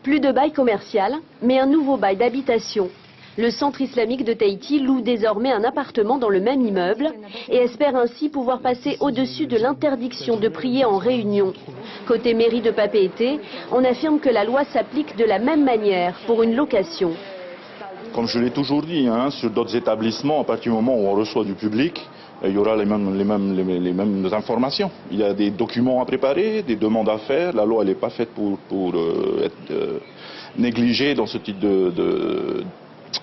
Plus de bail commercial, mais un nouveau bail d'habitation. Le centre islamique de Tahiti loue désormais un appartement dans le même immeuble et espère ainsi pouvoir passer au-dessus de l'interdiction de prier en réunion. Côté mairie de Papeete, on affirme que la loi s'applique de la même manière pour une location. Comme je l'ai toujours dit, sur d'autres établissements, à partir du moment où on reçoit du public, il y aura les mêmes informations. Il y a des documents à préparer, des demandes à faire. La loi n'est pas faite pour être négligée dans ce type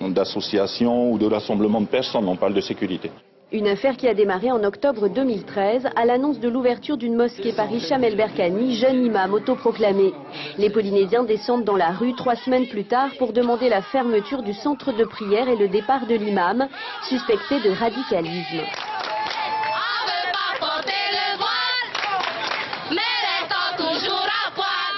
d'association ou de rassemblement de personnes. On parle de sécurité. Une affaire qui a démarré en octobre 2013 à l'annonce de l'ouverture d'une mosquée par Hicham El Berkani, jeune imam autoproclamé. Les Polynésiens descendent dans la rue 3 semaines plus tard pour demander la fermeture du centre de prière et le départ de l'imam, suspecté de radicalisme.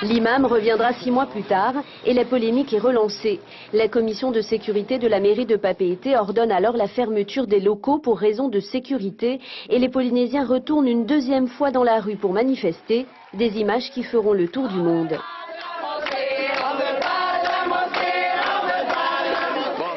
L'imam reviendra 6 mois plus tard et la polémique est relancée. La commission de sécurité de la mairie de Papeete ordonne alors la fermeture des locaux pour raison de sécurité et les Polynésiens retournent une deuxième fois dans la rue pour manifester, des images qui feront le tour du monde.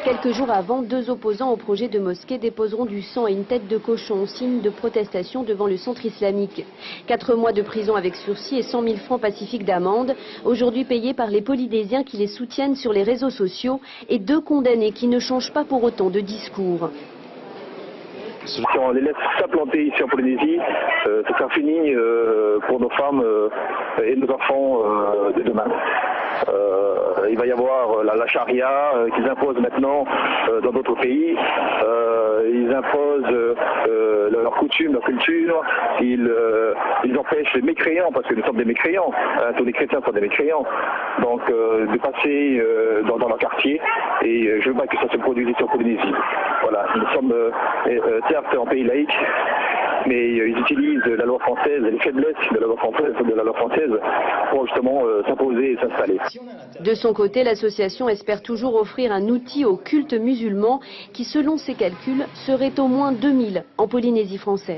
Quelques jours avant, 2 opposants au projet de mosquée déposeront du sang et une tête de cochon, signe de protestation devant le centre islamique. 4 mois de prison avec sursis et 100 000 francs pacifiques d'amende, aujourd'hui payés par les Polynésiens qui les soutiennent sur les réseaux sociaux, et 2 condamnés qui ne changent pas pour autant de discours. Si on les laisse s'implanter ici en Polynésie, ce sera fini pour nos femmes et nos enfants de demain. Il va y avoir la charia qu'ils imposent maintenant dans d'autres pays. Ils imposent leurs coutumes, leur culture. Ils empêchent les mécréants, parce que nous sommes des mécréants. Tous les chrétiens sont des mécréants. Donc de passer dans leur quartier. Et je veux pas que ça se produise ici en Polynésie. Voilà, nous sommes certes en pays laïque, mais ils utilisent la loi française, les faiblesses de la loi française pour justement s'imposer et s'installer. De son côté, l'association espère toujours offrir un outil au culte musulman qui, selon ses calculs, serait au moins 2000 en Polynésie française.